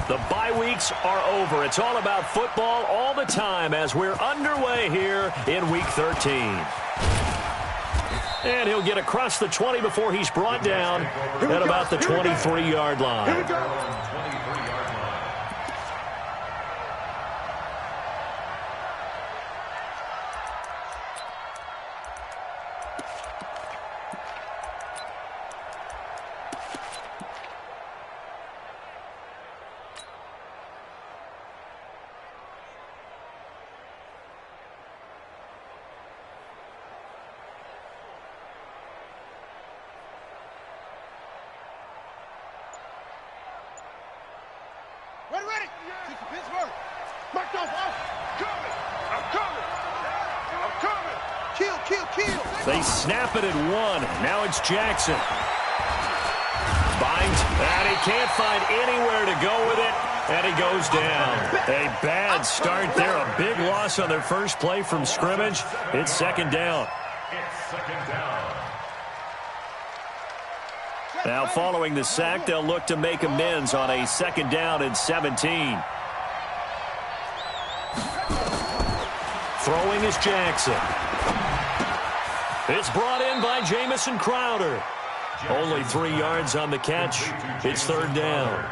The bye weeks are over. It's all about football all the time as we're underway here in Week 13. And he'll get across the 20 before he's brought down at about the 23-yard line. Here we go. Ready. Pittsburgh. Marked off. I'm coming. Kill. They snap it at 1. Now it's Jackson. Binds, and he can't find anywhere to go with it, and he goes down. A bad start there. A big loss on their first play from scrimmage. It's second down. Now, following the sack, they'll look to make amends on a second down and 17. Throwing is Jackson. It's brought in by Jamison Crowder. Only 3 yards on the catch. It's third down.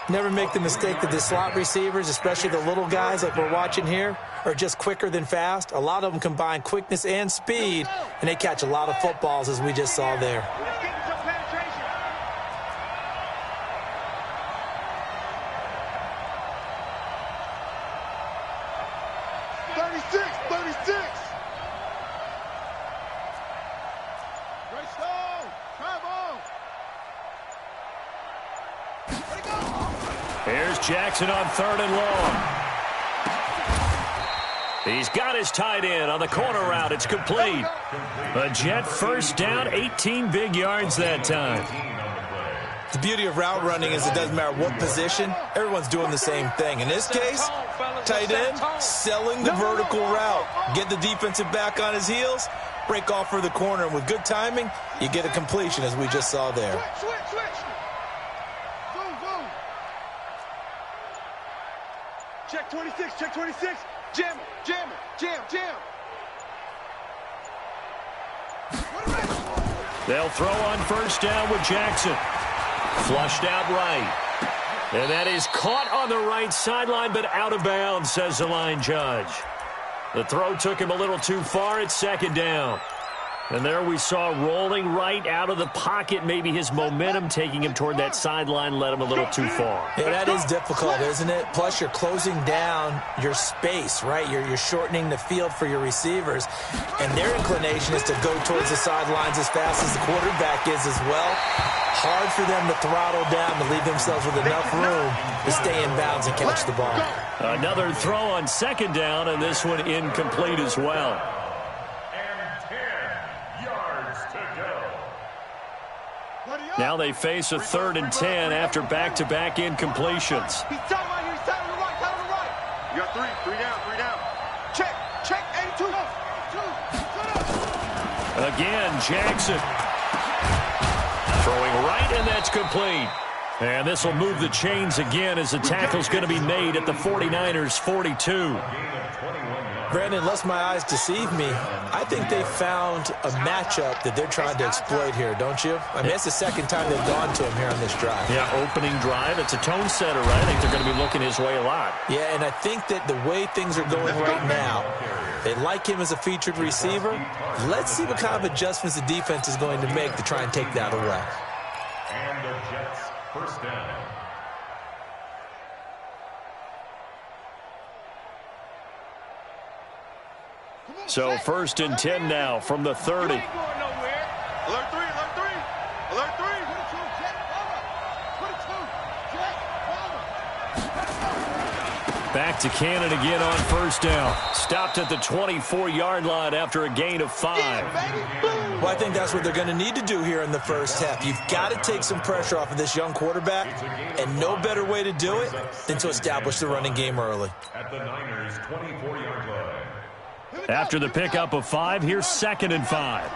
Never make the mistake that the slot receivers, especially the little guys like we're watching here, are just quicker than fast. A lot of them combine quickness and speed, and they catch a lot of footballs, as we just saw there. 36. Great stone. Travel. Here's Jackson on 3rd and long. He's got his tight end on the corner route. It's complete. A Jet first down, 18 big yards that time. The beauty of route running is it doesn't matter what position, everyone's doing the same thing. In this case, tight end, selling the vertical route. Get the defensive back on his heels, break off for the corner, and with good timing, you get a completion, as we just saw there. Switch. Boom. Check 26. Jam. They'll throw on first down with Jackson. Flushed out right. And that is caught on the right sideline, but out of bounds, says the line judge. The throw took him a little too far. It's second down. And there we saw rolling right out of the pocket. Maybe his momentum taking him toward that sideline led him a little too far. Yeah, that is difficult, isn't it? Plus, you're closing down your space, right? You're shortening the field for your receivers. And their inclination is to go towards the sidelines as fast as the quarterback is as well. Hard for them to throttle down to leave themselves with enough room to stay in bounds and catch the ball. Another throw on second down, and this one incomplete as well. Now they face a 3rd and 10 after back-to-back incompletions. He's down right here. He's down to the right. You got three down. Check, 82. Again, Jackson. Throwing right, and that's complete. And this will move the chains again as the tackle's going to be made at the 49ers' 42. Brandon, unless my eyes deceive me, I think they found a matchup that they're trying to exploit here, don't you? I mean, it's the second time they've gone to him here on this drive. Yeah, opening drive. It's a tone setter, right? I think they're going to be looking his way a lot. Yeah, and I think that the way things are going right now, they like him as a featured receiver. Let's see what kind of adjustments the defense is going to make to try and take that away. And the Jets first down. So 1st and 10 now from the 30. Alert three. Back to Cannon again on first down. Stopped at the 24-yard line after a gain of 5. Well, I think that's what they're going to need to do here in the first half. You've got to take some pressure off of this young quarterback, and no better way to do it than to establish the running game early. At the Niners' 24-yard line. After the pickup of 5, here's 2nd and 5.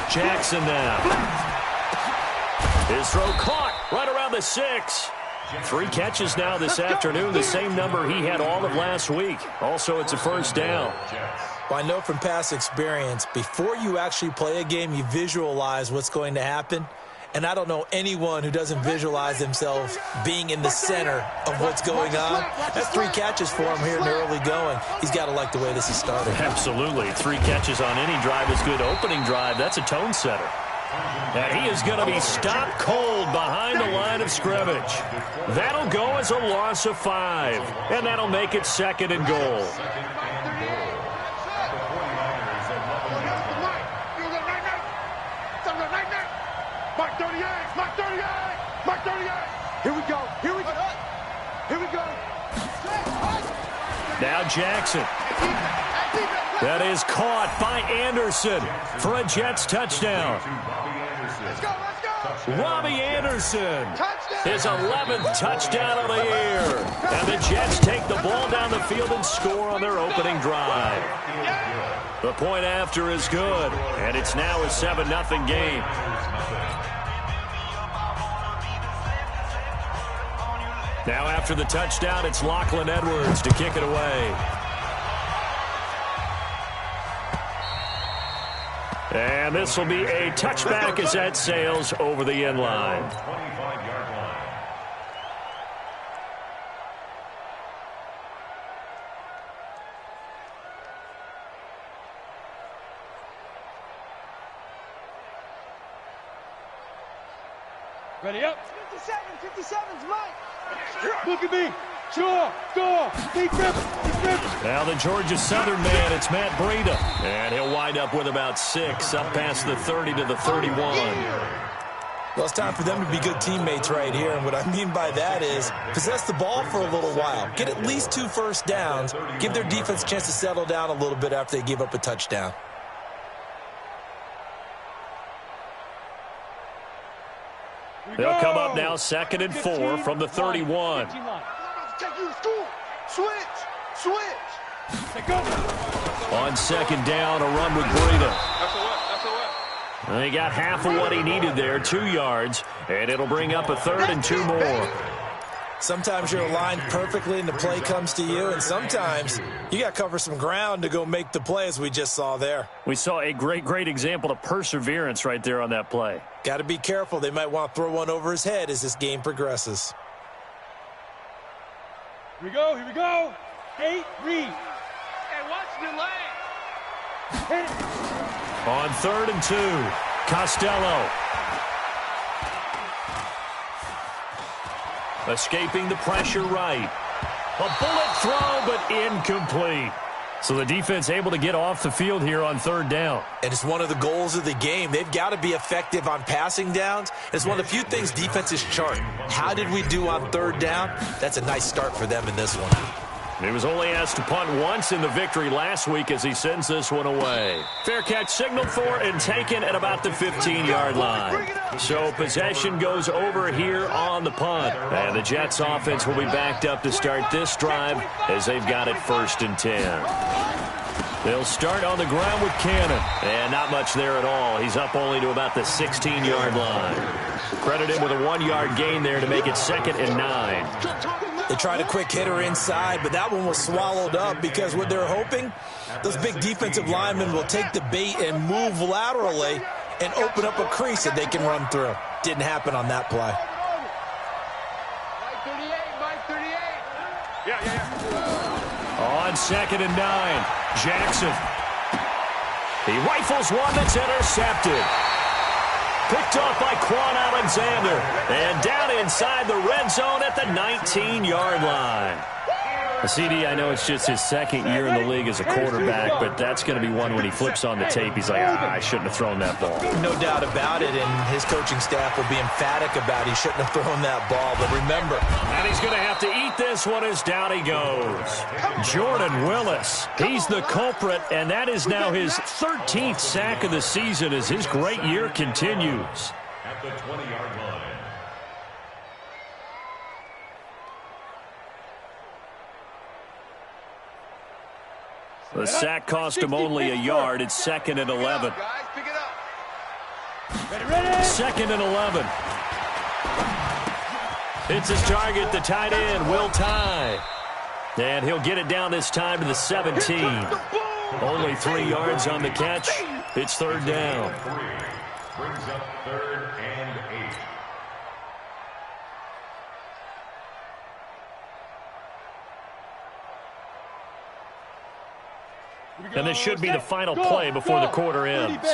Jackson now. His throw caught right around the 6. 3 catches now this afternoon, the same number he had all of last week. Also, it's a first down. Well, I know from past experience, before you actually play a game, you visualize what's going to happen. And I don't know anyone who doesn't visualize themselves being in the center of what's going on. That's 3 catches for him here in the early going. He's got to like the way this is starting. Absolutely. 3 catches on any drive is good. Opening drive, that's a tone setter. And he is going to be stopped cold behind the line of scrimmage. That'll go as a loss of 5. And that'll make it 2nd and goal. Mark 38! Mark 38! Mark 38! Here we go! Here we go! Here we go! Now Jackson. That is caught by Anderson for a Jets touchdown. Let's go! Let's go! Robbie Anderson. Touchdown! His 11th touchdown of the year. And the Jets take the ball down the field and score on their opening drive. The point after is good, and it's now a 7-0 game. Now after the touchdown, it's Lachlan Edwards to kick it away. And this will be a touchback as that sails over the end line. Ready up. 57's Mike. Look at me. Sure. Door. Big rip. Now the Georgia Southern man, it's Matt Breida. And he'll wind up with about 6 up past the 30 to the 31. Well, it's time for them to be good teammates right here. And what I mean by that is possess the ball for a little while. Get at least 2 first downs. Give their defense a chance to settle down a little bit after they give up a touchdown. They'll come up now 2nd and 4 from the 31. Take you to school. Switch. On 2nd down, a run with Breida. He got half of what he needed there, 2 yards, and it'll bring up a 3rd and 2 more. Sometimes you're aligned perfectly and the play comes to you, and sometimes you got to cover some ground to go make the play, as we just saw there. We saw a great example of perseverance right there on that play. Got to be careful. They might want to throw one over his head as this game progresses. Here we go. 8, read. Hey, watch the lane. Hit it. On 3rd and 2, Costello. Escaping the pressure right. A bullet throw, but incomplete. So the defense able to get off the field here on 3rd down. And it's one of the goals of the game. They've got to be effective on passing downs. It's one of the few things defenses chart. How did we do on 3rd down? That's a nice start for them in this one. He was only asked to punt once in the victory last week as he sends this one away. Fair catch signaled for and taken at about the 15-yard line. So possession goes over here on the punt. And the Jets offense will be backed up to start this drive as they've got it 1st and 10. They'll start on the ground with Cannon. And not much there at all. He's up only to about the 16-yard line. Credit him with a 1-yard gain there to make it 2nd and 9. They tried a quick hitter inside, but that one was swallowed up because what they're hoping, those big defensive linemen will take the bait and move laterally and open up a crease that they can run through. Didn't happen on that play. Mike 38. Yeah. On 2nd and 9, Jackson. He rifles one that's intercepted. Picked off by Quan Alexander. And down inside the red zone at the 19-yard line. CD, I know it's just his 2nd year in the league as a quarterback, but that's going to be one when he flips on the tape. He's like, I shouldn't have thrown that ball. No doubt about it, and his coaching staff will be emphatic about he shouldn't have thrown that ball. But remember, and he's going to have to eat this one as down he goes. Jordan Willis, he's the culprit, and that is now his 13th sack of the season as his great year continues. At the 20-yard line. The sack cost him only a yard. It's 2nd and 11. Guys, pick it up. Ready. 2nd and 11. It's his target, the tight end, Will Tye. And he'll get it down this time to the 17. Only 3 yards on the catch. It's third down. Brings up 3rd and 8. And this should be the final play before the quarter ends.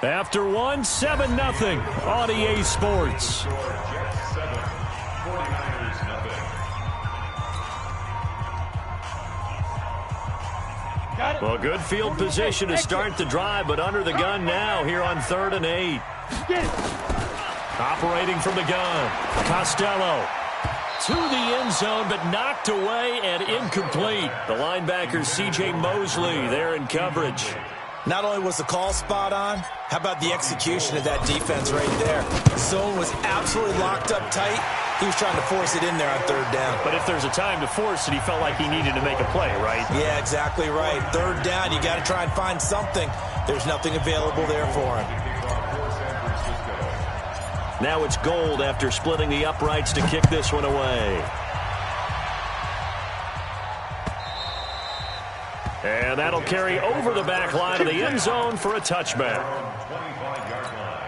After one, 7-0 on EA Sports. Jets 7, 49ers nothing. Well, good field position to start the drive, but under the gun now here on 3rd and 8. Operating from the gun, Costello. To the end zone, but knocked away and incomplete. The linebacker, C.J. Mosley, there in coverage. Not only was the call spot on, how about the execution of that defense right there? The zone was absolutely locked up tight. He was trying to force it in there on 3rd down. But if there's a time to force it, he felt like he needed to make a play, right? Yeah, exactly right. 3rd down, you got to try and find something. There's nothing available there for him. Now it's Gold after splitting the uprights to kick this one away. And that'll carry over the back line of the end zone for a touchback. 25-yard line.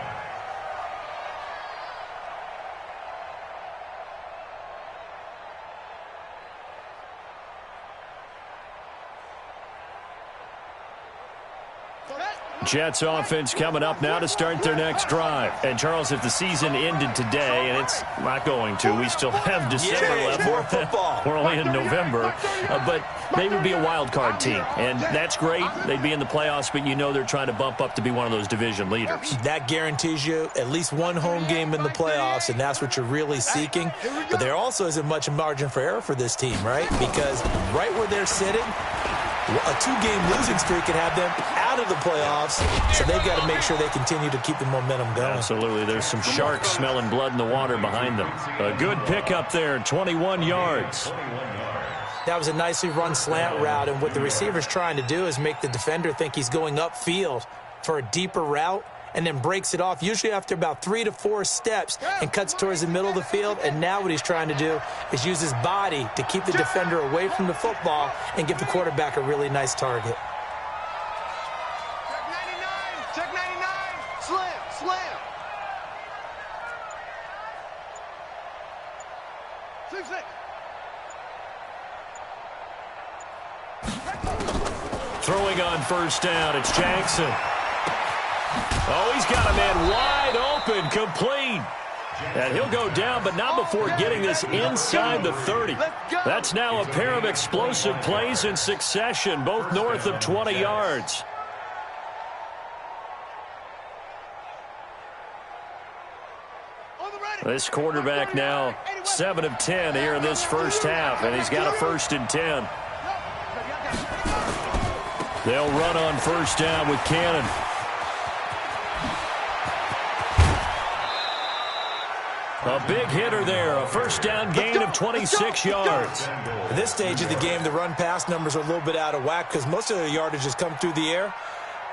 Jets offense coming up now to start their next drive. And, Charles, if the season ended today, and it's not going to, we still have December left. More football. We're only in November. But they would be a wild card team. And that's great. They'd be in the playoffs, but you know they're trying to bump up to be one of those division leaders. That guarantees you at least one home game in the playoffs, and that's what you're really seeking. But there also isn't much margin for error for this team, right? Because right where they're sitting, a 2-game losing streak can have them out of the playoffs, so they've got to make sure they continue to keep the momentum going. Absolutely. There's some sharks smelling blood in the water behind them. A good pickup there, 21 yards. That was a nicely run slant route, and what the receiver's trying to do is make the defender think he's going upfield for a deeper route, and then breaks it off, usually after about 3 to 4 steps, and cuts towards the middle of the field. And now what he's trying to do is use his body to keep the defender away from the football and give the quarterback a really nice target. Check 99. Slam. 6-6. Throwing on first down, it's Jackson. Oh, he's got a man wide open, complete. And he'll go down, but not before getting this inside the 30. That's now a pair of explosive plays in succession, both north of 20 yards. This quarterback now 7 of 10 here in this first half, and he's got a 1st and 10. They'll run on first down with Cannon. A big hitter there, a first down gain of 26 yards. At this stage of the game, the run-pass numbers are a little bit out of whack because most of the yardage has come through the air.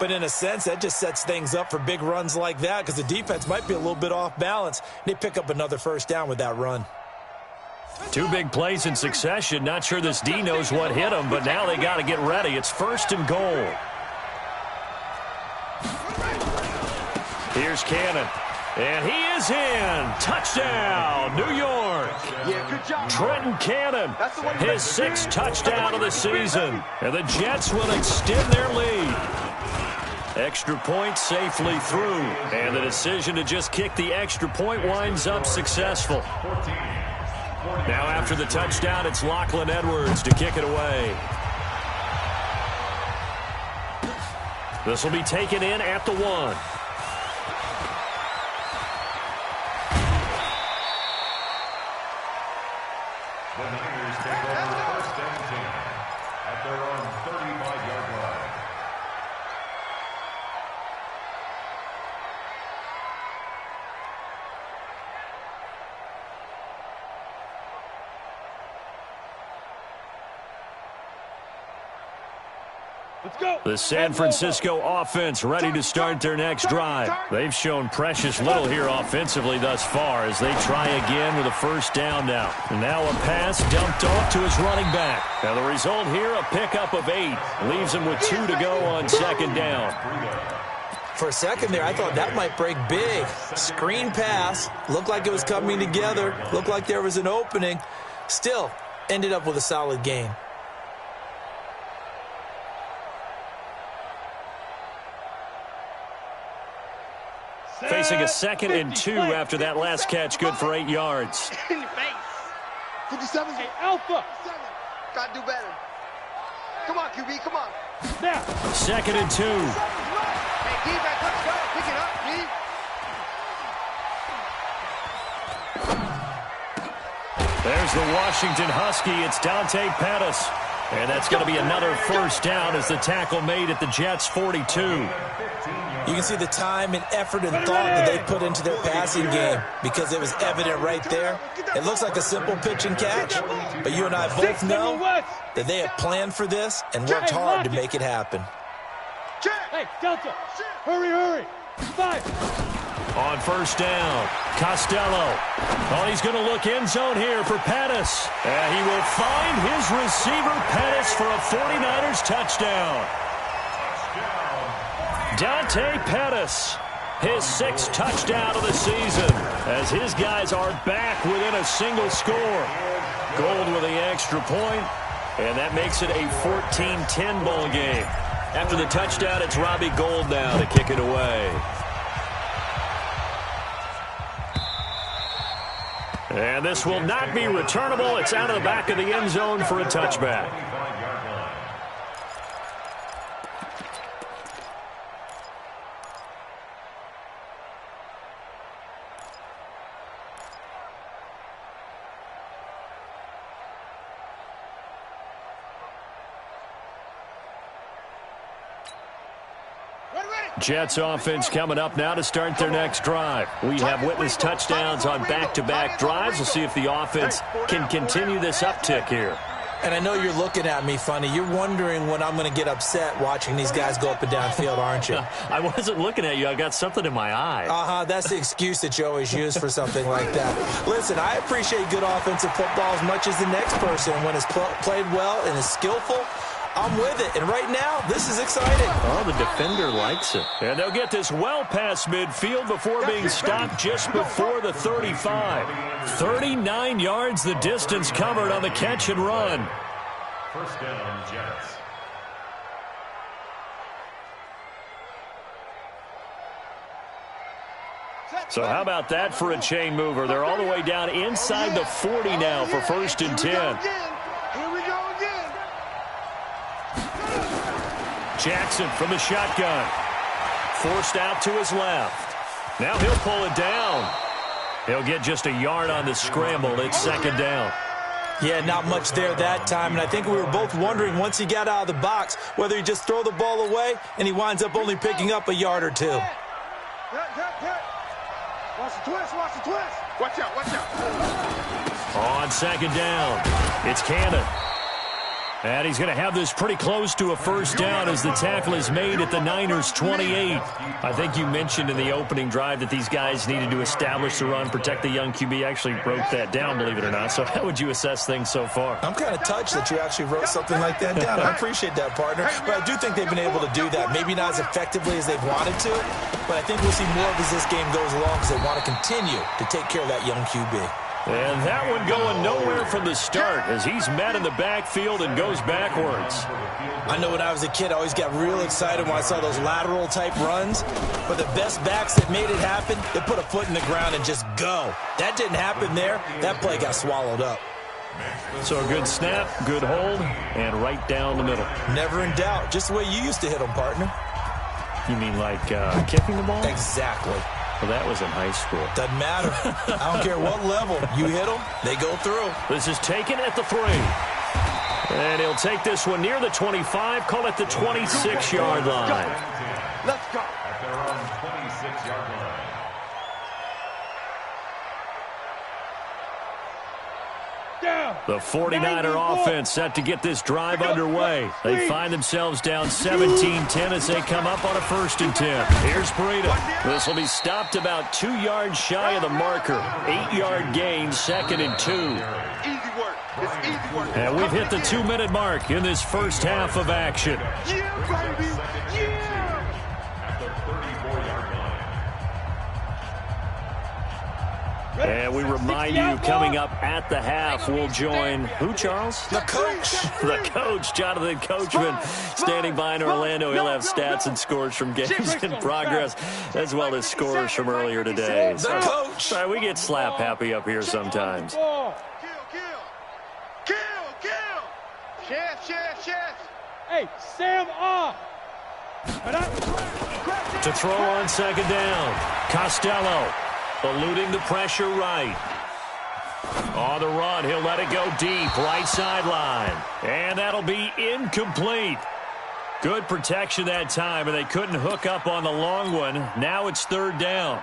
But in a sense, that just sets things up for big runs like that because the defense might be a little bit off balance. They pick up another first down with that run. 2 big plays in succession. Not sure this D knows what hit him, but now they got to get ready. It's 1st and goal. Here's Cannon. And he is in. Touchdown, New York. Yeah, good job. Trenton Cannon, his 6th touchdown of the season. And the Jets will extend their lead. Extra point safely through. And the decision to just kick the extra point winds up successful. Now after the touchdown, it's Lachlan Edwards to kick it away. This will be taken in at the 1. The Niners take over 1st and 10 at their own 35-yard line. Let's go. The San Francisco offense ready to start their next drive. They've shown precious little here offensively thus far as they try again with a first down now. And now a pass dumped off to his running back. Now the result here, a pickup of 8. Leaves him with 2 to go on second down. For a second there, I thought that might break big. Screen pass. Looked like it was coming together. Looked like there was an opening. Still, ended up with a solid gain. Facing a 2nd and 2 after that last catch, good for 8 yards. In your face. 57. Hey, Alpha. Gotta do better. Come on, QB, come on. Now. 2nd and 2. Hey, defense, let's go. Pick it up, D. There's the Washington Husky. It's Dante Pettis. And that's going to be another first down as the tackle made at the Jets' 42. You can see the time and effort and thought that they put into their passing game because it was evident right there. It looks like a simple pitch and catch, but you and I both know that they have planned for this and worked hard to make it happen. Hey, Delta. Hurry. 5. On first down, Costello. Oh, he's going to look end zone here for Pettis. And he will find his receiver, Pettis, for a 49ers touchdown. Dante Pettis, his 6th touchdown of the season, as his guys are back within a single score. Gold with the extra point, and that makes it a 14-10 ball game. After the touchdown, it's Robbie Gould now to kick it away. And this will not be returnable. It's out of the back of the end zone for a touchback. Jets offense coming up now to start their next drive. We have witnessed touchdowns on back-to-back drives. We'll see if the offense can continue this uptick here. And I know you're looking at me funny. You're wondering when I'm going to get upset watching these guys go up and down field, aren't you? I wasn't looking at you. I got something in my eye. That's the excuse that you always use for something like that. Listen, I appreciate good offensive football as much as the next person. When it's played well and is skillful, I'm with it. And right now, this is exciting. Oh, the defender likes it. And they'll get this well past midfield before being stopped just before the 35. 39 yards the distance covered on the catch and run. First down, Jets. So how about that for a chain mover? They're all the way down inside the 40 now for 1st and 10. Here we go again. Jackson from the shotgun. Forced out to his left. Now he'll pull it down. He'll get just a yard on the scramble. It's 2nd down. Yeah, not much there that time, and I think we were both wondering once he got out of the box whether he just throw the ball away and he winds up only picking up a yard or 2. Watch the twist, watch the twist. Watch out, watch out. On 2nd down, it's Cannon. And he's going to have this pretty close to a first down as the tackle is made at the Niners' 28. I think you mentioned in the opening drive that these guys needed to establish the run, protect the young QB. Actually wrote that down, believe it or not. So how would you assess things so far? I'm kind of touched that you actually wrote something like that down. I appreciate that, partner. But I do think they've been able to do that. Maybe not as effectively as they've wanted to, but I think we'll see more of as this game goes along because they want to continue to take care of that young QB. And that one going nowhere from the start as he's met in the backfield and goes backwards. I know when I was a kid, I always got real excited when I saw those lateral-type runs. But the best backs that made it happen, they put a foot in the ground and just go. That didn't happen there. That play got swallowed up. So a good snap, good hold, and right down the middle. Never in doubt. Just the way you used to hit them, partner. You mean like kicking the ball? Exactly. Well, that was in high school. Doesn't matter. I don't care what level. You hit them, they go through. This is taken at the 3. And he'll take this one near the 25, call it the 26-yard line. Let's go. At their own 26-yard line. The 49er offense set to get this drive underway. They find themselves down 17-10 as they come up on a 1st and 10. Here's Breida. This will be stopped about 2 yards shy of the marker. 8-yard gain, 2nd and 2. Easy work. It's easy work. And we've hit the 2-minute mark in this first half of action. Yeah, baby. Yeah. At the 34-yard line. And we remind you, coming up at the half, we'll join who, Charles? The coach. The coach, Jonathan Coachman, standing by in Orlando. He'll have stats and scores from games in progress, as well as scores from earlier today. The coach. Sorry, we get slap happy up here sometimes. Kill. Chef. Hey, Sam off. To throw on 2nd down, Costello. Eluding the pressure right. On the run, he'll let it go deep, right sideline. And that'll be incomplete. Good protection that time, and they couldn't hook up on the long one. Now it's 3rd down.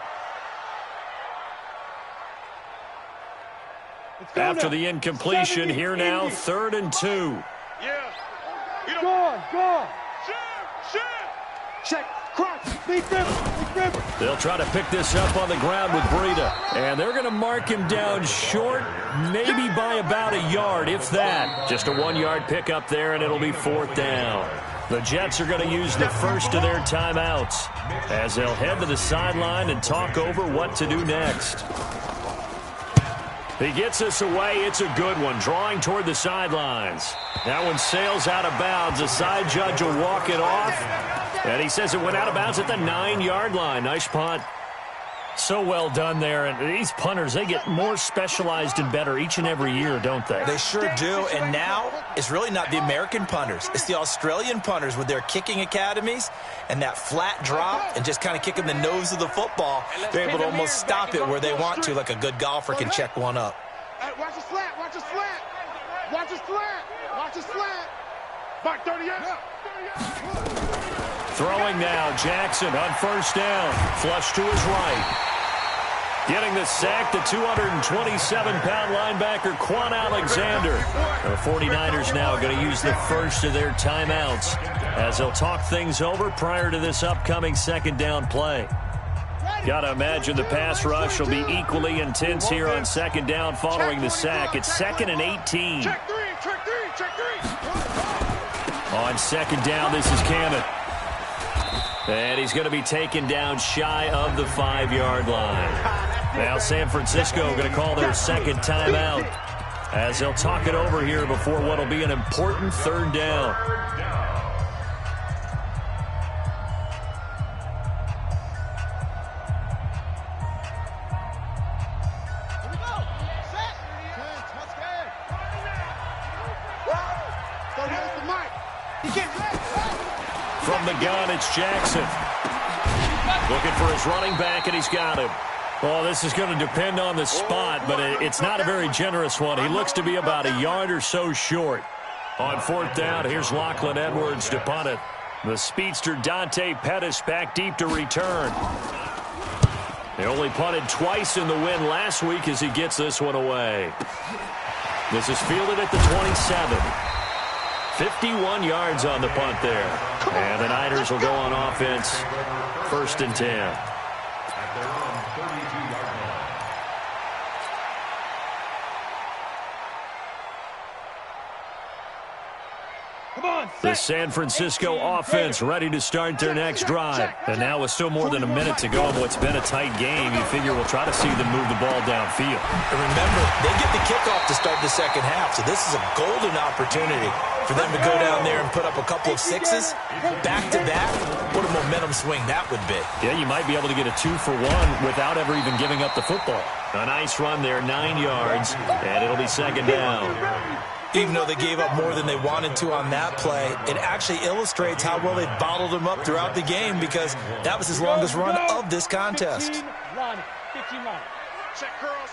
After the incompletion, here now, 3rd and 2. Yeah. Go. Check. Cross. Big grip. They'll try to pick this up on the ground with Breida. And they're going to mark him down short, maybe by about a yard, if that. Just a 1-yard pickup there, and it'll be 4th down. The Jets are going to use the first of their timeouts as they'll head to the sideline and talk over what to do next. He gets us away. It's a good one, drawing toward the sidelines. That one sails out of bounds. The side judge will walk it off. And he says it went out of bounds at the 9-yard line. Nice punt. So well done there. And these punters, they get more specialized and better each and every year, don't they? They sure do. And now it's really not the American punters. It's the Australian punters with their kicking academies and that flat drop and just kind of kicking the nose of the football. They're able to almost stop it where they want to, like a good golfer can check one up. Hey, watch the slant. Back 38. Throwing now, Jackson on 1st down. Flush to his right. Getting the sack, the 227-pound linebacker, Quan Alexander. The 49ers now going to use the first of their timeouts as they'll talk things over prior to this upcoming 2nd down play. Got to imagine the pass rush will be equally intense here on 2nd down following the sack. It's 2nd and 18. Check three. On 2nd down, this is Cammett. And he's going to be taken down shy of the 5-yard line. Now San Francisco going to call their 2nd timeout as they'll talk it over here before what will be an important 3rd down. From the gun, it's Jackson. Looking for his running back, and he's got him. Well, this is going to depend on the spot, but it's not a very generous one. He looks to be about a yard or so short. On 4th down, here's Lachlan Edwards to punt it. The speedster Dante Pettis back deep to return. They only punted twice in the win last week as he gets this one away. This is fielded at the 27. 51 yards on the punt there. And the Niners will go on offense, 1st and 10. At their own 32-yard line. The San Francisco offense ready to start their next drive. And now with still more than a minute to go in what's been a tight game, you figure we'll try to see them move the ball downfield. And remember, they get the kickoff to start the 2nd half, so this is a golden opportunity for them to go down there and put up a couple of 6s back-to-back. What a momentum swing that would be. Yeah, you might be able to get a 2-for-1 without ever even giving up the football. A nice run there, 9 yards, and it'll be 2nd down. Even though they gave up more than they wanted to on that play, it actually illustrates how well they bottled him up throughout the game because that was his longest run of this contest. 15 run. Check curls.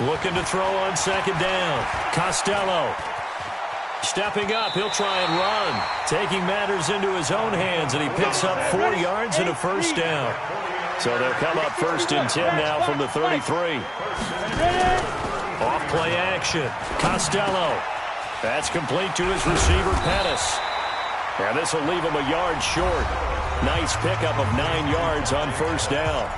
Looking to throw on 2nd down. Costello. Stepping up, he'll try and run. Taking matters into his own hands, and he picks up 4 yards and a 1st down. So they'll come up 1st and 10 now from the 33. Off play action. Costello. That's complete to his receiver, Pettis. And this will leave him a yard short. Nice pickup of 9 yards on first down.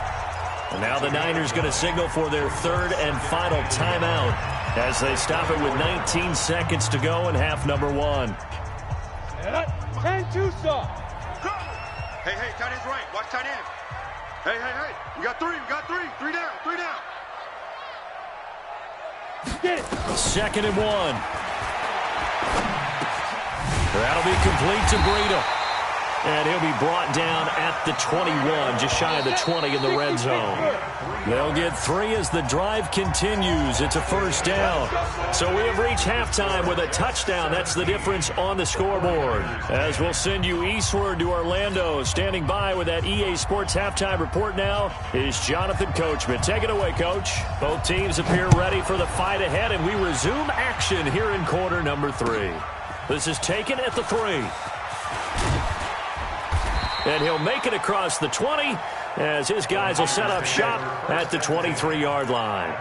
And now the Niners going to signal for their third and final timeout as they stop it with 19 seconds to go in half number 1. 10-2 stop. Hey, tight end's right. Watch tight end. Hey. We got 3. 3 down. Get it. 2nd and 1. That'll be complete to Breida. And he'll be brought down at the 21, just shy of the 20 in the red zone. They'll get 3 as the drive continues. It's a first down. So we have reached halftime with a touchdown. That's the difference on the scoreboard. As we'll send you eastward to Orlando. Standing by with that EA Sports halftime report now is Jonathan Coachman. Take it away, Coach. Both teams appear ready for the fight ahead, and we resume action here in quarter number 3. This is taken at the 3. And he'll make it across the 20 as his guys will set up shop at the 23-yard line.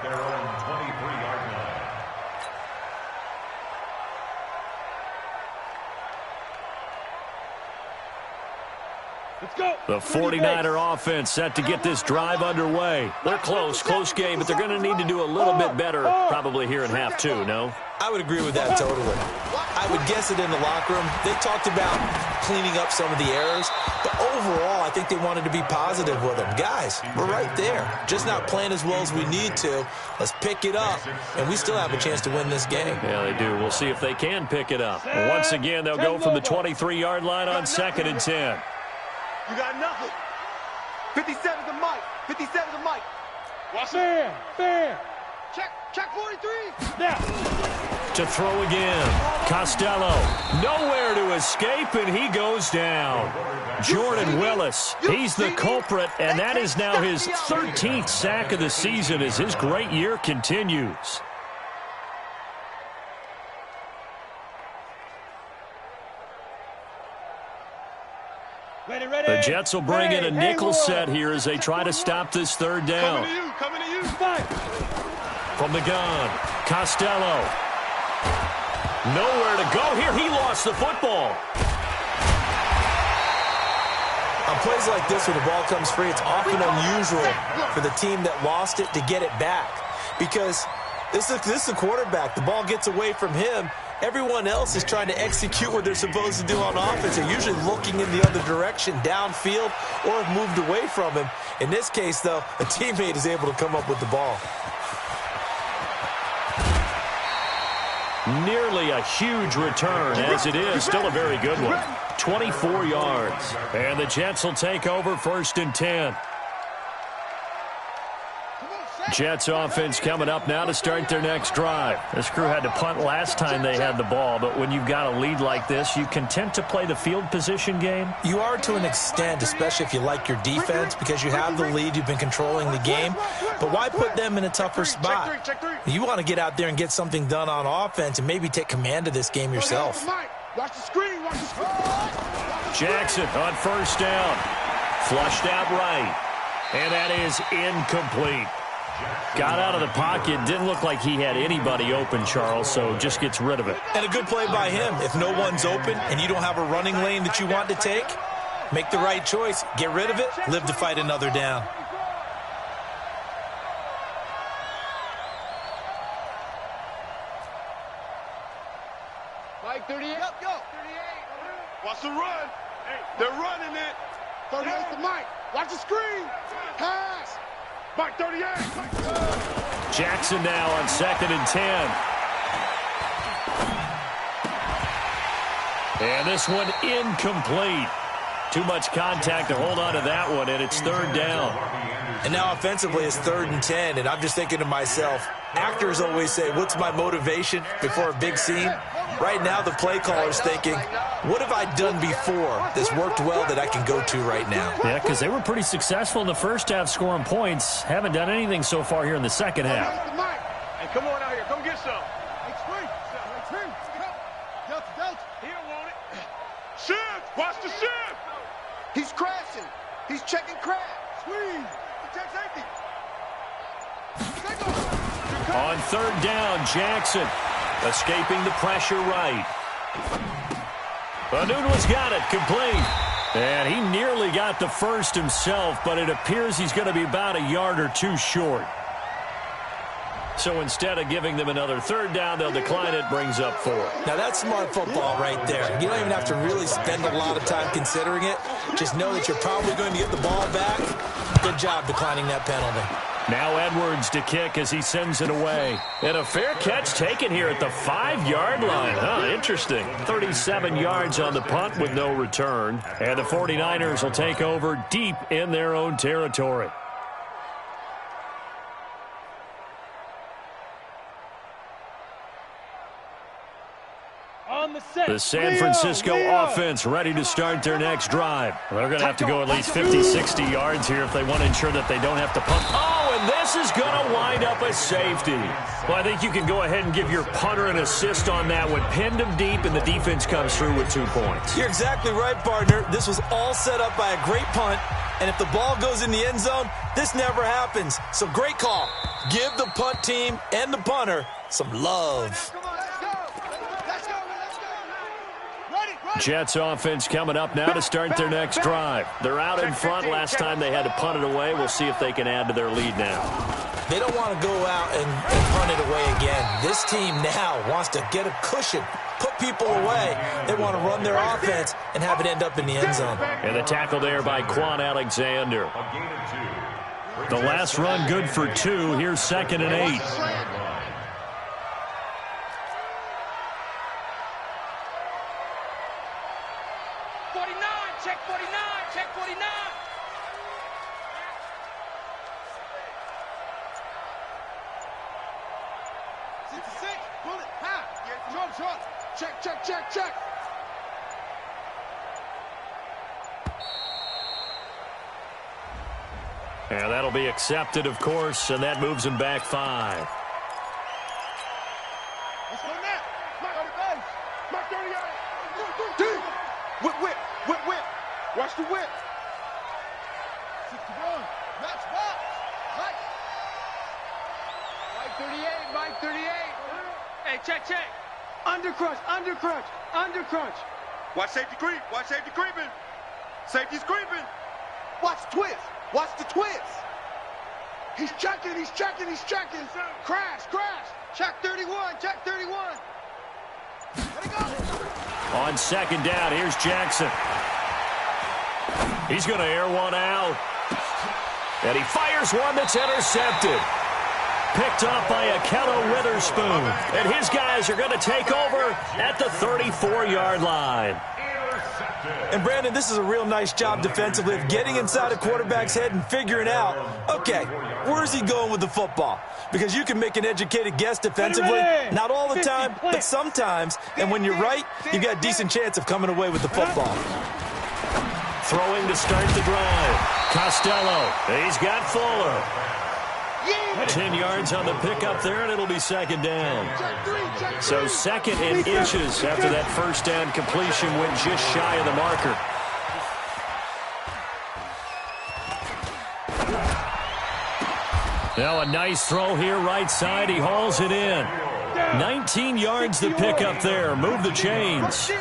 Let's go. The 49er offense set to get this drive underway. They're close game, but they're going to need to do a little bit better probably here in half 2, no? I would agree with that totally. I would guess it in the locker room. They talked about cleaning up some of the errors, but overall, I think they wanted to be positive with them. Guys, we're right there. Just not playing as well as we need to. Let's pick it up, and we still have a chance to win this game. Yeah, they do. We'll see if they can pick it up. And once again, they'll go from the 23-yard line on 2nd and 10. You got nothing. 57's the mic. 57's the mic. Fair. Check 43. Now. To throw again. Costello. Nowhere to escape, and he goes down. Jordan Willis. He's the culprit, and that is now his 13th sack of the season as his great year continues. Ready. The Jets will bring in a nickel set here as they try to stop this third down. Coming to you. Fight. From the gun, Costello. Nowhere to go here. He lost the football. On plays like this where the ball comes free, it's often unusual for the team that lost it to get it back. Because this is the quarterback. The ball gets away from him. Everyone else is trying to execute what they're supposed to do on offense. They're usually looking in the other direction, downfield, or have moved away from him. In this case, though, a teammate is able to come up with the ball. Nearly a huge return, as it is. Still a very good one. 24 yards. And the Jets will take over 1st and 10. Jets offense coming up now to start their next drive. This crew had to punt last time they had the ball, but when you've got a lead like this, you content to play the field position game? You are to an extent, especially if you like your defense, because you have the lead, you've been controlling the game. But why put them in a tougher spot? You want to get out there and get something done on offense and maybe take command of this game yourself. Watch the screen. Jackson on first down. Flushed out right. And that is incomplete. Got out of the pocket. Didn't look like he had anybody open, Charles, so just gets rid of it. And a good play by him. If no one's open and you don't have a running lane that you want to take, make the right choice. Get rid of it. Live to fight another down. Mike 38. Go. 38. Watch the run. They're running it. 38's the Mike. Watch the screen. Pass. Mike 38. Jackson now on 2nd and 10. And this one incomplete. Too much contact to hold on to that one, and it's 3rd down. And now offensively it's 3rd and 10, and I'm just thinking to myself, actors always say, what's my motivation before a big scene? Right now the play caller's thinking, what have I done before that's worked well that I can go to right now? Yeah, because they were pretty successful in the first half scoring points. Haven't done anything so far here in the second half. Hey, come on out here. Come get some. He don't want it. Shift. Watch the shift. He's crashing. He's checking crash. Squeeze. He checks empty. On third down, Jackson escaping the pressure right. Anunua's got it, complete. And he nearly got the first himself, but it appears he's going to be about a yard or two short. So instead of giving them another third down, they'll decline it, brings up 4. Now, that's smart football right there. You don't even have to really spend a lot of time considering it. Just know that you're probably going to get the ball back. Good job declining that penalty. Now Edwards to kick as he sends it away. And a fair catch taken here at the 5-yard line. Huh, interesting. 37 yards on the punt with no return. And the 49ers will take over deep in their own territory. The San Francisco offense ready to start their next drive. They're going to have to go at least 50, 60 yards here if they want to ensure that they don't have to punt. Oh, and this is going to wind up a safety. Well, I think you can go ahead and give your punter an assist on that one. Pinned him deep, and the defense comes through with 2 points. You're exactly right, partner. This was all set up by a great punt, and if the ball goes in the end zone, this never happens. So great call. Give the punt team and the punter some love. Jets offense coming up now to start their next drive. They're out in front. Last time they had to punt it away. We'll see if they can add to their lead now. They don't want to go out and punt it away again. This team now wants to get a cushion, put people away. They want to run their offense and have it end up in the end zone. And the tackle there by Quan Alexander. The last run good for 2. Here's 2nd and 8. Check. And that'll be accepted, of course, and that moves him back 5. Let's go now. Mark 38. Whip. Watch the whip. 61. Match box. Mike 38. Hey, check. Undercrunch. Watch safety creep. Creeping. Safety's creeping. Watch the twist. He's checking. Crash. Check 31. Let it go. On 2nd down, here's Jackson. He's going to air one out. And he fires one that's intercepted. Picked off by Akello Witherspoon. And his guys are going to take over at the 34-yard line. And, Brandon, this is a real nice job defensively of getting inside a quarterback's head and figuring out, okay, where's he going with the football? Because you can make an educated guess defensively, not all the time, but sometimes. And when you're right, you've got a decent chance of coming away with the football. Throwing to start the drive. Costello. He's got Fuller. 10 yards on the pickup there, and it'll be 2nd down. So 2nd and inches after that first down completion went just shy of the marker. Now a nice throw here right side. He hauls it in. 19 yards the pickup there. Move the chains.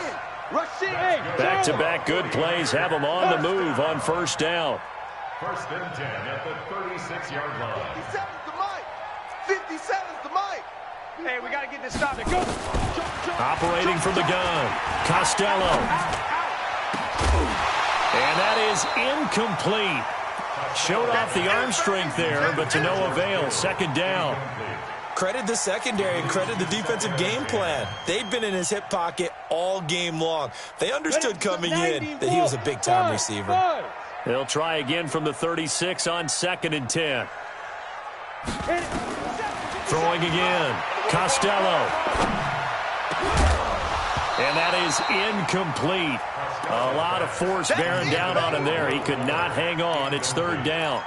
Back-to-back good plays have them on the move on first down. 1st and 10 at the 36-yard line. 57's the mic. Hey, we got to get this stopped. Go. Operating from the gun. Costello. And that is incomplete. Showed off the arm strength there, but to no avail. 2nd down. Credit the secondary and credit the defensive game plan. They've been in his hip pocket all game long. They understood coming in that he was a big-time receiver. They'll try again from the 36 on 2nd and 10. Throwing again. Costello. And that is incomplete. A lot of force bearing down on him there. He could not hang on. It's 3rd down.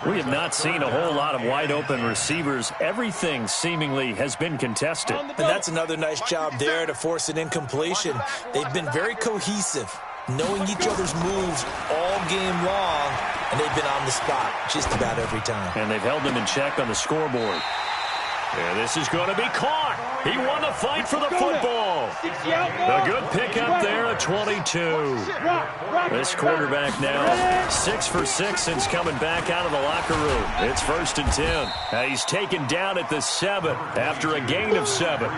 We have not seen a whole lot of wide-open receivers. Everything seemingly has been contested. And that's another nice job there to force an incompletion. They've been very cohesive, knowing each other's moves all game long, and they've been on the spot just about every time. And they've held them in check on the scoreboard. And this is going to be caught. He won the fight for the football. A good pickup there at 22. This quarterback now 6 for 6 since coming back out of the locker room. It's 1st and 10. He's taken down at the 7 after a gain of 7.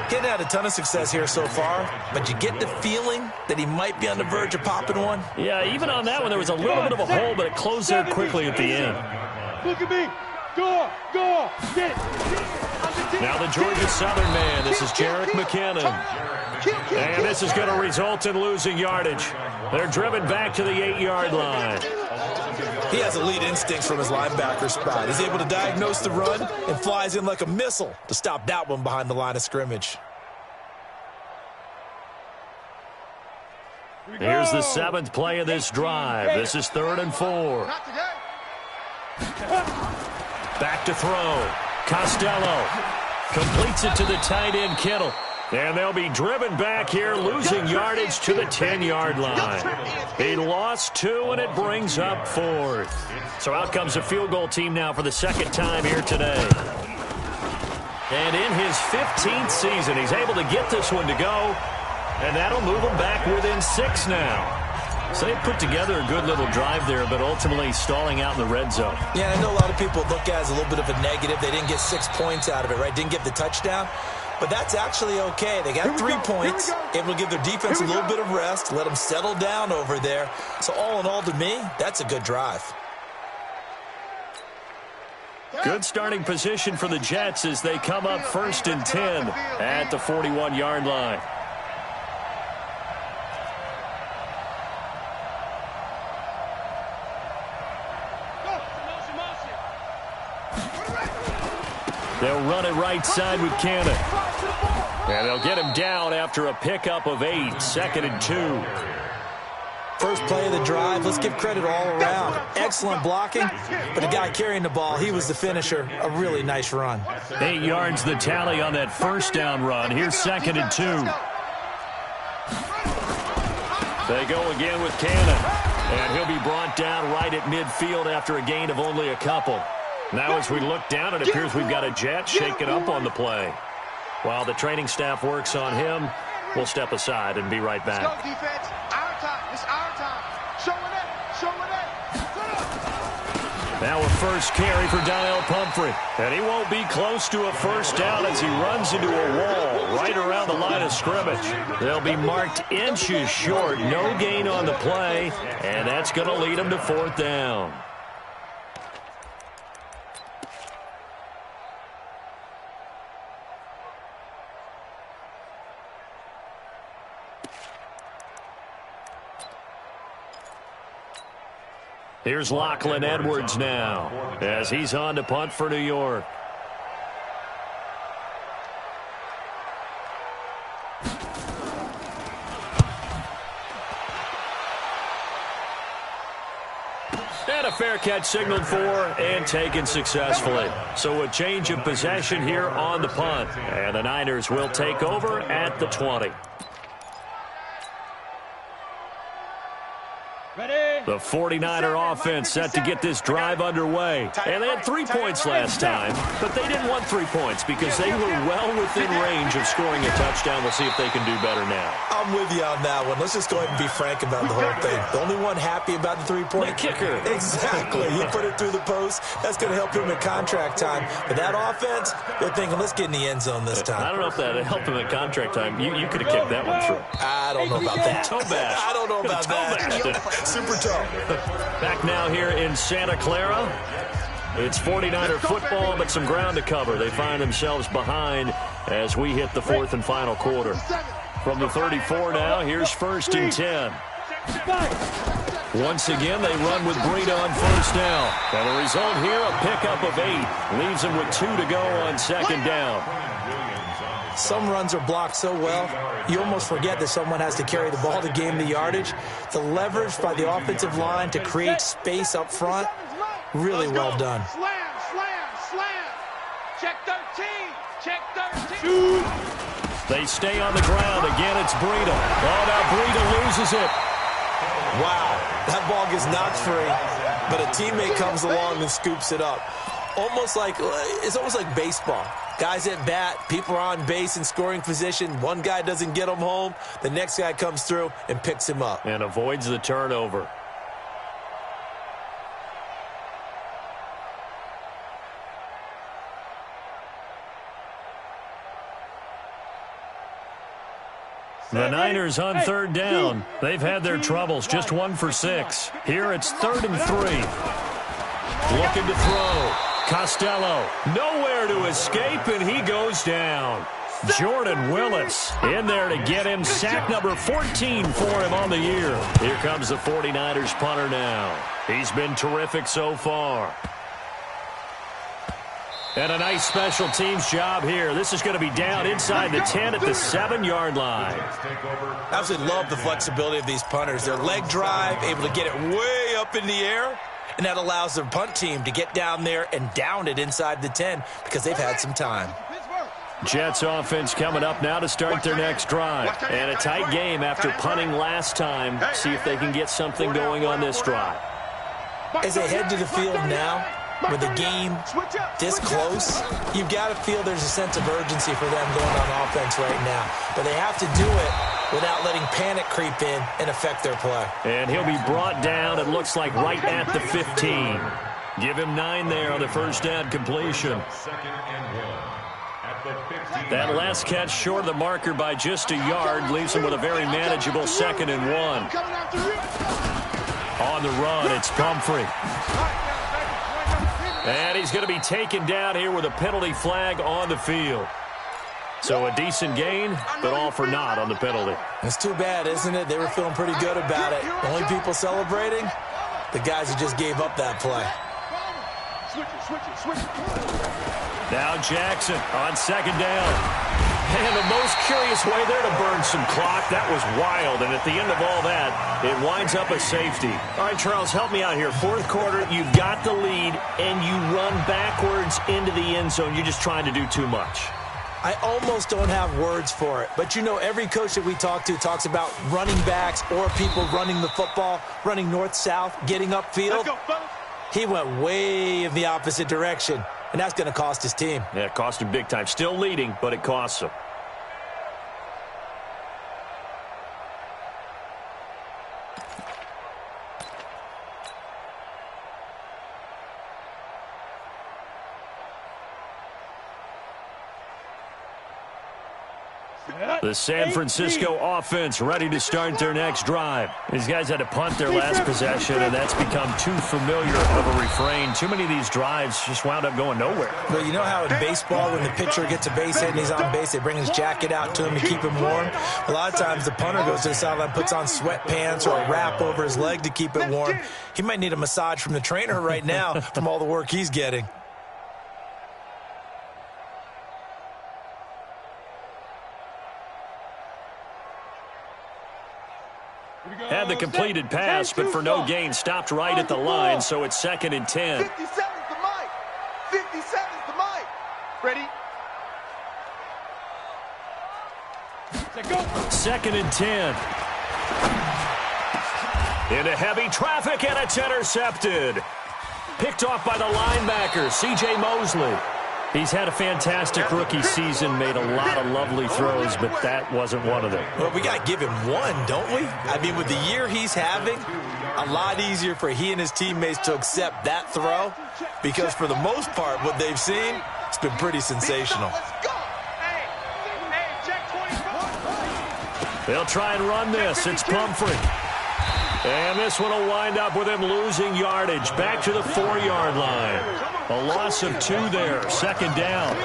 Getting had a ton of success here so far, but you get the feeling that he might be on the verge of popping one. Yeah, even on that one, there was a little bit of a hole, but it closed there quickly at the end. Look at me. Go. Get it. Now the Georgia Southern man. This is Jerick McKinnon. And this is going to result in losing yardage. They're driven back to the 8-yard line. He has elite instincts from his linebacker spot. He's able to diagnose the run and flies in like a missile to stop that one behind the line of scrimmage. Here's the 7th play of this drive. This is 3rd and 4. Back to throw. Costello completes it to the tight end, Kittle. And they'll be driven back here, losing yardage to the 10-yard line. He lost 2, and it brings up 4th. So out comes a field goal team now for the 2nd time here today. And in his 15th season, he's able to get this one to go, and that'll move him back within 6 now. So they put together a good little drive there, but ultimately stalling out in the red zone. Yeah, I know a lot of people look at it as a little bit of a negative. They didn't get 6 points out of it, right? Didn't get the touchdown. But that's actually okay. They got 3 points, able to give their defense a little bit of rest, let them settle down over there. So all in all, to me, that's a good drive. Good starting position for the Jets as they come up 1st and 10 at the 41-yard line. They'll run it right side with Cannon. And they'll get him down after a pickup of 8, 2nd and 2. First play of the drive, let's give credit all around. Excellent blocking, but the guy carrying the ball, he was the finisher. A really nice run. 8 yards the tally on that 1st down run. Here's 2nd and 2. They go again with Cannon. And he'll be brought down right at midfield after a gain of only a couple. Now as we look down, it appears we've got a Jet shaking up on the play. While the training staff works on him, we'll step aside and be right back. Let's go, defense. Our time. It's our time. Show it up. Now a first carry for Donnell Pumphrey. And he won't be close to a 1st down as he runs into a wall right around the line of scrimmage. They'll be marked inches short. No gain on the play. And that's going to lead him to 4th down. Here's Lachlan Edwards now as he's on to punt for New York. And a fair catch signaled for and taken successfully. So a change of possession here on the punt. And the Niners will take over at the 20. The 49er offense set to get this drive underway. And they had 3 points last time, but they didn't want 3 points because they were well within range of scoring a touchdown. We'll see if they can do better now. I'm with you on that one. Let's just go ahead and be frank about the whole thing. The only one happy about the 3-point? The kicker. Exactly. He put it through the post. That's going to help him in contract time. But that offense, they're thinking, let's get in the end zone this time. I don't know if that helped him at contract time. You could have kicked that one through. I don't know about that. Toe bash. I don't know about that. Super tough. Back now here in Santa Clara. It's 49er football, but some ground to cover. They find themselves behind as we hit the 4th and final quarter. From the 34 now, here's 1st and 10. Once again, they run with Breida on 1st down. And the result here, a pickup of 8. Leaves them with 2 to go on 2nd down. Some runs are blocked so well, you almost forget that someone has to carry the ball to gain the yardage. The leverage by the offensive line to create space up front, really well done. Slam. Check 13. Check 13. They stay on the ground. Again, it's Breida. Oh, now Breida loses it. Wow, that ball gets knocked free, but a teammate comes along and scoops it up. almost like baseball. Guys at bat, people are on base in scoring position. One guy doesn't get him home. The next guy comes through and picks him up. And avoids the turnover. The Niners on third down. They've had their troubles, just 1 for 6. Here it's 3rd and 3. Looking to throw. Costello, nowhere to escape, and he goes down. Jordan Willis in there to get him. Sack number 14 for him on the year. Here comes the 49ers punter now. He's been terrific so far. And a nice special teams job here. This is going to be down inside the 10 at the 7-yard line. Absolutely love the flexibility of these punters. Their leg drive, able to get it way up in the air, and that allows their punt team to get down there and down it inside the 10 because they've had some time. Jets offense coming up now to start their next drive. And a tight game after punting last time. See if they can get something going on this drive. As they head to the field now, with the game this close, you've got to feel there's a sense of urgency for them going on offense right now. But they have to do it without letting panic creep in and affect their play. And he'll be brought down, it looks like, right at the 15. Give him 9 there on the first down completion. That last catch short of the marker by just a yard leaves him with a very manageable 2nd and 1. On the run, it's Pumphrey. And he's going to be taken down here with a penalty flag on the field. So a decent gain, but all for naught on the penalty. It's too bad, isn't it? They were feeling pretty good about it. The only people celebrating, the guys who just gave up that play. Now Jackson on 2nd down. And the most curious way there to burn some clock. That was wild. And at the end of all that, it winds up a safety. All right, Charles, help me out here. 4th quarter, you've got the lead, and you run backwards into the end zone. You're just trying to do too much. I almost don't have words for it. But, you know, every coach that we talk to talks about running backs or people running the football, running north-south, getting upfield. Let's go, fellas. He went way in the opposite direction. And that's going to cost his team. Yeah, it cost him big time. Still leading, but it costs him. The San Francisco offense ready to start their next drive. These guys had to punt their last possession, and that's become too familiar of a refrain. Too many of these drives just wound up going nowhere. But you know how in baseball, when the pitcher gets a base hit and he's on base, they bring his jacket out to him to keep him warm? A lot of times the punter goes to the sideline, puts on sweatpants or a wrap over his leg to keep it warm. He might need a massage from the trainer right now from all the work he's getting. Had the completed pass, but for no gain, stopped right at the line, so it's 2nd and 10. 50 seconds to Mike. 50 seconds to Mike. Ready? 2nd and 10. Into heavy traffic, and it's intercepted. Picked off by the linebacker, C.J. Mosley. He's had a fantastic rookie season, made a lot of lovely throws, but that wasn't one of them. Well, we got to give him one, don't we? I mean, with the year he's having, a lot easier for he and his teammates to accept that throw because for the most part, what they've seen, it's been pretty sensational. They'll try and run this. It's Pumphrey. And this one will wind up with him losing yardage. Back to the 4-yard line. A loss of 2 there. 2nd down.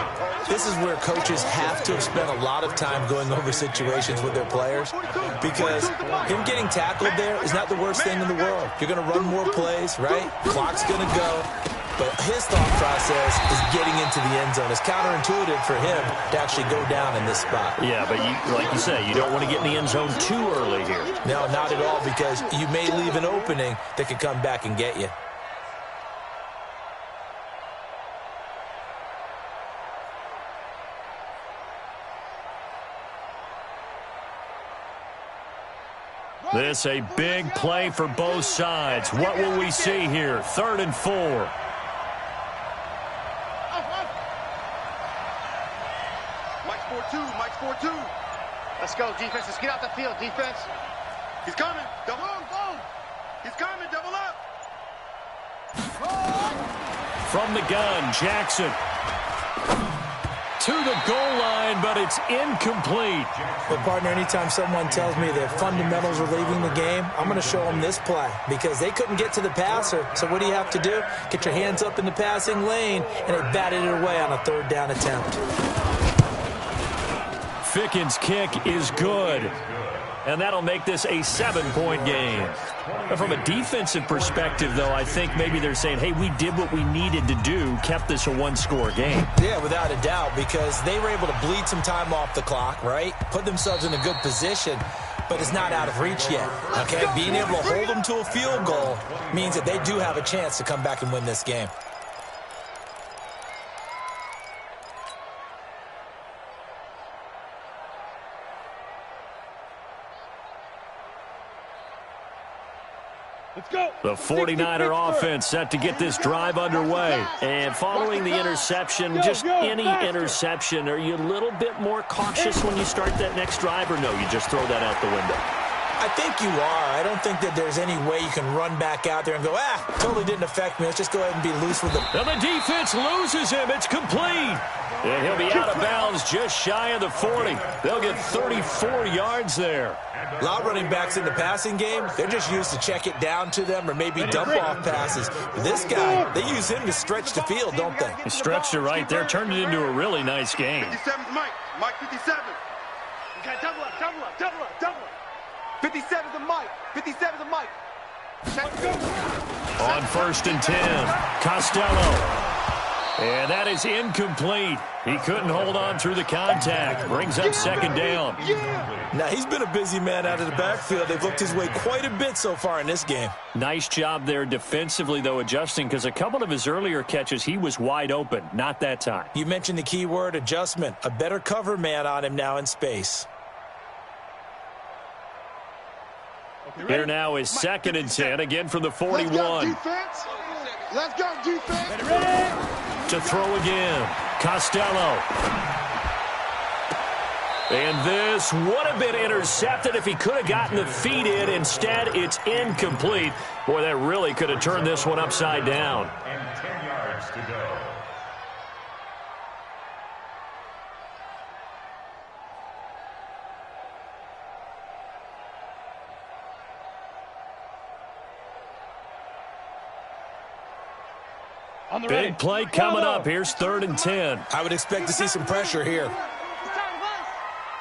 This is where coaches have to have spent a lot of time going over situations with their players because him getting tackled there is not the worst thing in the world. You're going to run more plays, right? Clock's going to go. But his thought process is getting into the end zone. It's counterintuitive for him to actually go down in this spot. Yeah, but like you say, you don't want to get in the end zone too early here. No, not at all, because you may leave an opening that could come back and get you. This a big play for both sides. What will we see here? 3rd and 4. Let's go, defense. Let's get out the field, defense. He's coming. Double up. Boom. He's coming. Double up. From the gun, Jackson. To the goal line, but it's incomplete. But, partner, anytime someone tells me their fundamentals are leaving the game, I'm going to show them this play because they couldn't get to the passer. So what do you have to do? Get your hands up in the passing lane, and they batted it away on a third down attempt. Fickin's kick is good. And that'll make this a 7-point game. But from a defensive perspective, though, I think maybe they're saying, hey, we did what we needed to do, kept this a one-score game. Yeah, without a doubt, because they were able to bleed some time off the clock, right? Put themselves in a good position, but it's not out of reach yet, okay? Being able to hold them to a field goal means that they do have a chance to come back and win this game. Let's go. The 49er offense set to get this drive underway. And following the interception, just any interception, are you a little bit more cautious when you start that next drive, or no, you just throw that out the window? I think you are. I don't think that there's any way you can run back out there and go, totally didn't affect me. Let's just go ahead and be loose with them. And the defense loses him. It's complete. And he'll be out of bounds just shy of the 40. They'll get 34 yards there. A lot of running backs in the passing game, they're just used to check it down to them or maybe dump off passes. But this guy, they use him to stretch the field, don't they? He stretched it right there, turned it into a really nice game. 57's Mike. Mike 57. You got double up, double up, double up, double up. 57's the Mike. 57's the Mike. On 1st and 10, Costello. And that is incomplete. He couldn't hold on through the contact. Brings up 2nd down. Now, he's been a busy man out of the backfield. They've looked his way quite a bit so far in this game. Nice job there defensively, though, adjusting, because a couple of his earlier catches, he was wide open. Not that time. You mentioned the key word, adjustment. A better cover man on him now in space. Here now is 2nd and 10, again from the 41. Let's go, defense. Let's go, defense. Ready? To throw again, Costello. And this would have been intercepted if he could have gotten the feet in. Instead, it's incomplete. Boy, that really could have turned this one upside down. And 10 yards to go. Big play coming up. Here's 3rd and 10. I would expect to see some pressure here.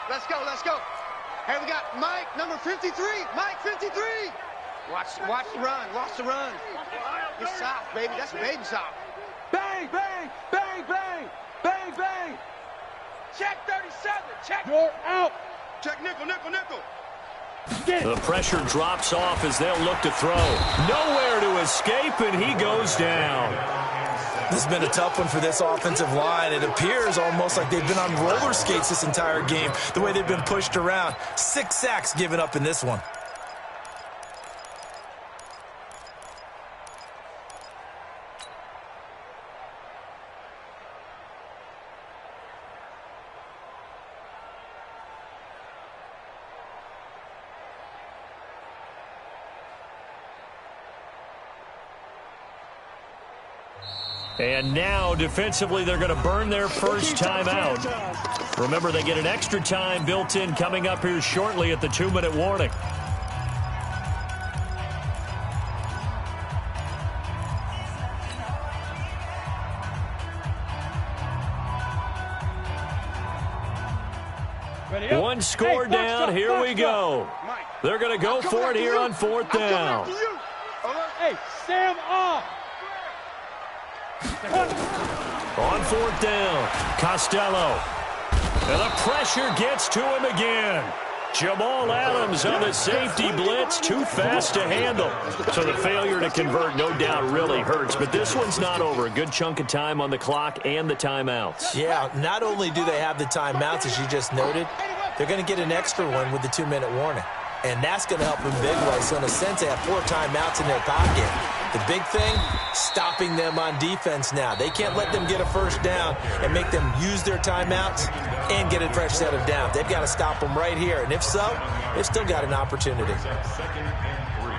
Let's go, let's go. Here we got Mike, number 53. Mike, 53. Watch the run, watch the run. You're soft, baby. That's baby soft. Bang, bang, bang, bang, bang, bang. Check 37, check. You're out. Check nickel, nickel, nickel. The pressure drops off as they'll look to throw. Nowhere to escape, and he goes down. This has been a tough one for this offensive line. It appears almost like they've been on roller skates this entire game, the way they've been pushed around. 6 sacks given up in this one. And now, defensively, they're going to burn their first timeout. Remember, they get an extra time built in coming up here shortly at the 2-minute warning. One score down. Here we go. They're going to go for it here on 4th down. Hey, Sam off. On 4th down, Costello. And the pressure gets to him again. Jamal Adams on the safety blitz, too fast to handle. So the failure to convert, no doubt, really hurts. But this one's not over. A good chunk of time on the clock and the timeouts. Yeah, not only do they have the timeouts, as you just noted, they're going to get an extra one with the 2-minute warning. And that's going to help them big way. So in a sense, they have 4 timeouts in their pocket. The big thing, stopping them on defense now. They can't let them get a first down and make them use their timeouts and get a fresh set of downs. They've got to stop them right here. And if so, they've still got an opportunity. Second and 3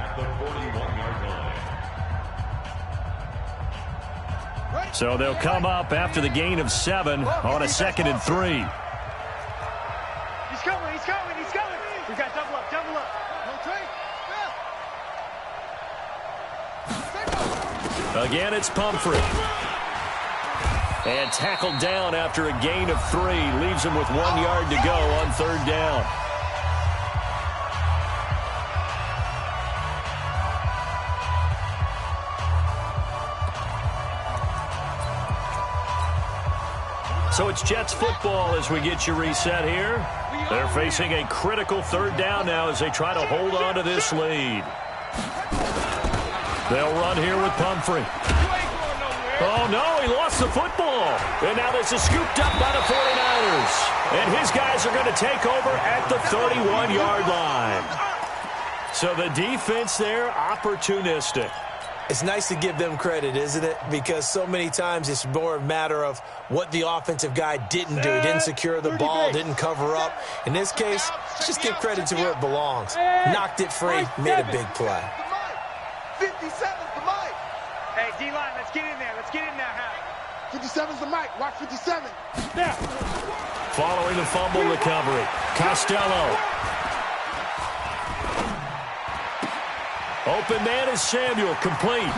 at the 41-yard line. So they'll come up after the gain of 7 on a 2nd and 3. He's coming, he's coming, he's coming. We got double up, double up. Again, it's Pumphrey. And tackled down after a gain of 3. Leaves him with 1 yard to go on 3rd down. So it's Jets football as we get you reset here. They're facing a critical 3rd down now as they try to hold on to this lead. They'll run here with Pumphrey. Oh, no, he lost the football. And now this is scooped up by the 49ers. And his guys are going to take over at the 31-yard line. So the defense there, opportunistic. It's nice to give them credit, isn't it? Because so many times it's more a matter of what the offensive guy didn't do. He didn't secure the ball, didn't cover up. In this case, just give credit to where it belongs. Knocked it free, made a big play. 57's the Mike. Hey, D-line, let's get in there. Let's get in there, Hal. 57's the Mike. Watch 57. Now. Following the fumble recovery, Costello. Open man is Samuel, complete.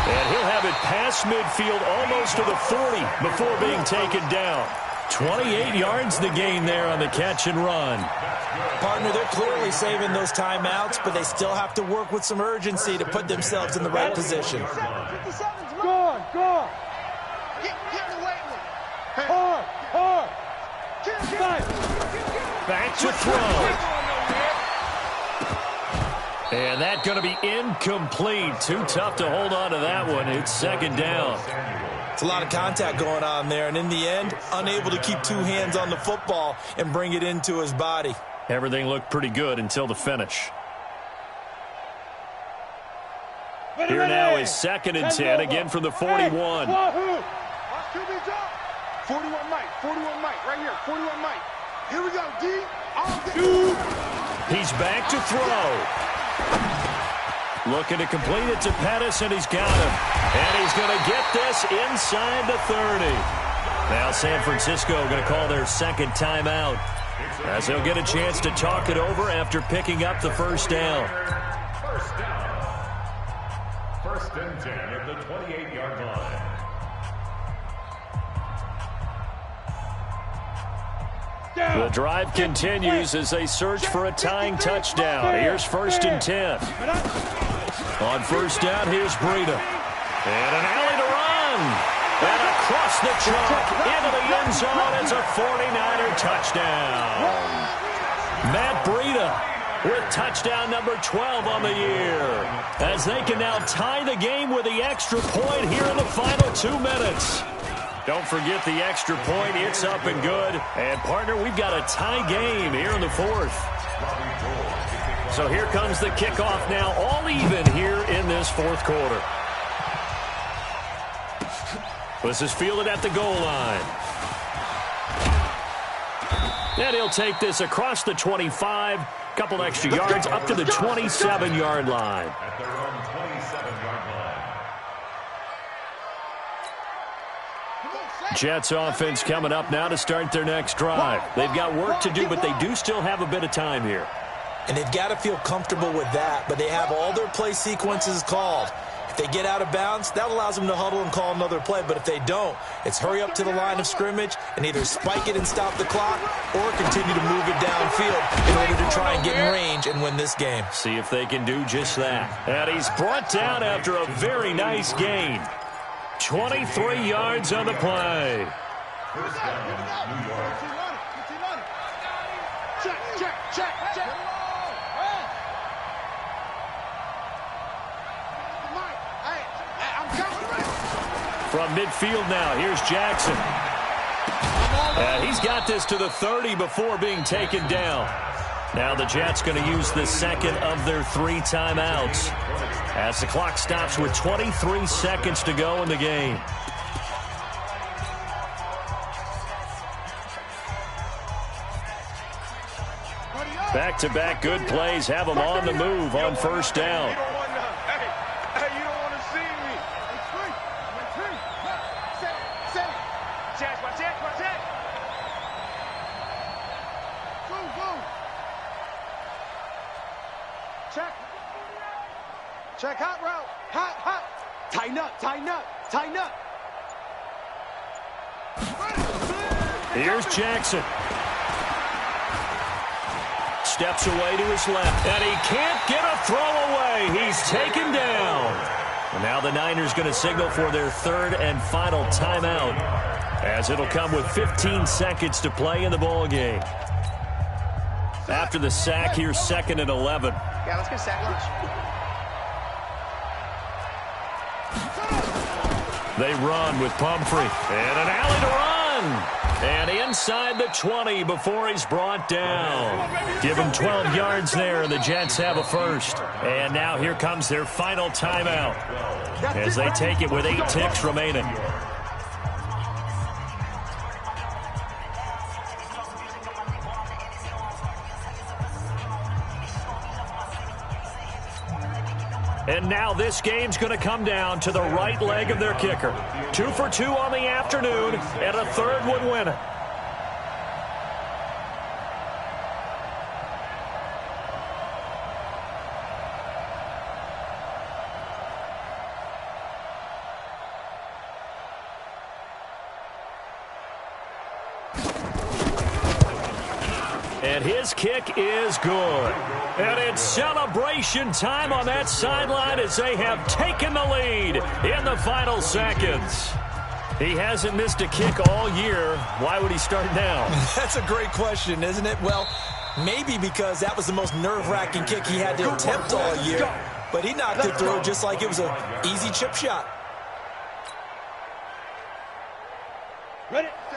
And he'll have it past midfield almost to the 40 before being taken down. 28 yards the gain there on the catch and run. Partner, they're clearly saving those timeouts, but they still have to work with some urgency to put themselves in the right position. 57's Go on, go on. Get in the weight room. Hard, hard. Back to throw. And that's going to be incomplete. Too tough to hold on to that one. It's 2nd down. It's a lot of contact going on there, and in the end, unable to keep 2 hands on the football and bring it into his body. Everything looked pretty good until the finish. Here now is 2nd and 10, again from the 41. 41 Mike, 41 Mike, right here, 41 Mike. Here we go, D. He's back to throw. Looking to complete it to Pettis, and he's got him. And he's going to get this inside the 30. Now San Francisco going to call their 2nd timeout, as they'll get a chance to talk it over after picking up the 1st down. First down. 1st and 10 at the 28-yard line. The drive continues as they search for a tying touchdown. Here's 1st and 10. On 1st down, here's Breida. And an alley to run. And across the chalk into the end zone. It's a 49er touchdown. Matt Breida with touchdown number 12 on the year, as they can now tie the game with the extra point here in the final 2 minutes. Don't forget the extra point. It's up and good. And, partner, we've got a tie game here in the 4th. So here comes the kickoff now, all even here in this 4th quarter. This is fielded at the goal line. And he'll take this across the 25, couple extra yards up to the 27-yard line. At their own 27-yard line. Jets offense coming up now to start their next drive. They've got work to do, but they do still have a bit of time here. And they've got to feel comfortable with that, but they have all their play sequences called. If they get out of bounds, that allows them to huddle and call another play. But if they don't, it's hurry up to the line of scrimmage and either spike it and stop the clock or continue to move it downfield in order to try and get in range and win this game. See if they can do just that. And he's brought down after a very nice gain. 23 yards on the play. First down, New York. Check, check, check, check. From midfield now, here's Jackson. And he's got this to the 30 before being taken down. Now the Jets going to use the second of their 3 timeouts as the clock stops with 23 seconds to go in the game. Back-to-back good plays have them on the move on first down. Hey, you don't want to see me. Check. Check, hot route. Hot. Tighten up. Here's Jackson. Steps away to his left, and he can't get a throw away. He's taken down. And now the Niners going to signal for their 3rd and final timeout, as it'll come with 15 seconds to play in the ball game. After the sack, here's 2nd and 11. Yeah, let's get sack lunch. They run with Pumphrey, and an alley to run. And inside the 20 before he's brought down. Give him 12 yards there, and the Jets have a first. And now here comes their final timeout as they take it with 8 ticks remaining. And now this game's going to come down to the right leg of their kicker. 2 for 2 on the afternoon, and a 3rd would win it. And his kick is good. And it's celebration time on that sideline as they have taken the lead in the final seconds. He hasn't missed a kick all year. Why would he start now? That's a great question, isn't it? Well, maybe because that was the most nerve-wracking kick he had to attempt all year. But he knocked it through just like it was an easy chip shot.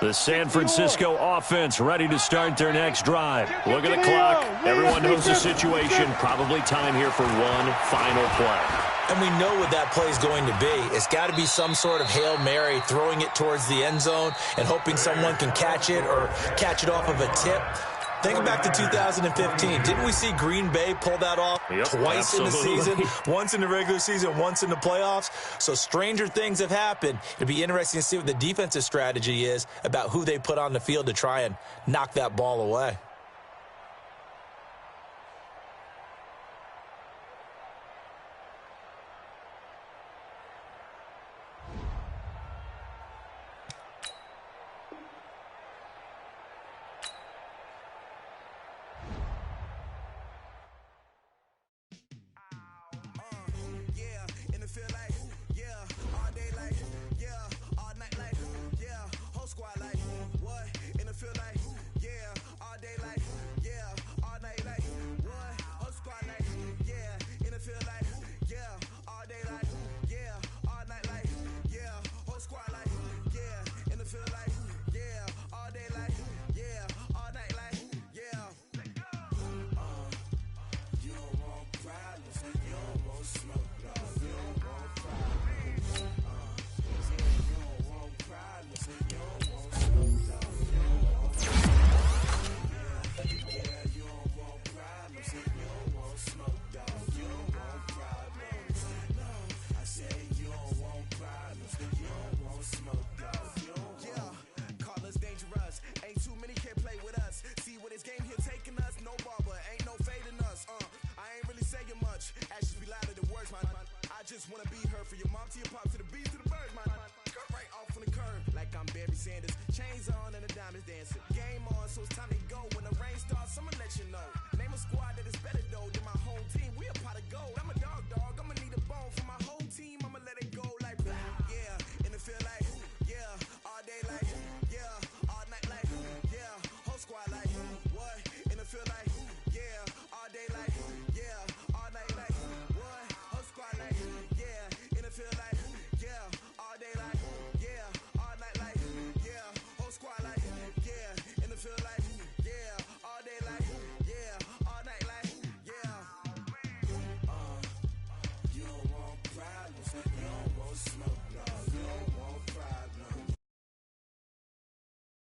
The San Francisco offense ready to start their next drive. Look at the clock. Everyone knows the situation. Probably time here for one final play. And we know what that play is going to be. It's got to be some sort of Hail Mary, throwing it towards the end zone and hoping someone can catch it or catch it off of a tip. Think back to 2015. Didn't we see Green Bay pull that off twice in the season? Once in the regular season, once in the playoffs. So stranger things have happened. It'd be interesting to see what the defensive strategy is about who they put on the field to try and knock that ball away. Chains on and the diamonds dancing. Game on, so it's time to go. When the rain starts, I'ma let you know. Name a squad that is better though than my home team. We a pot of gold. I'm a dog. I'ma need a bone for my whole team. I'ma let it go like yeah. In the field like yeah. All day like yeah. All night like yeah. Whole squad like what? In the field like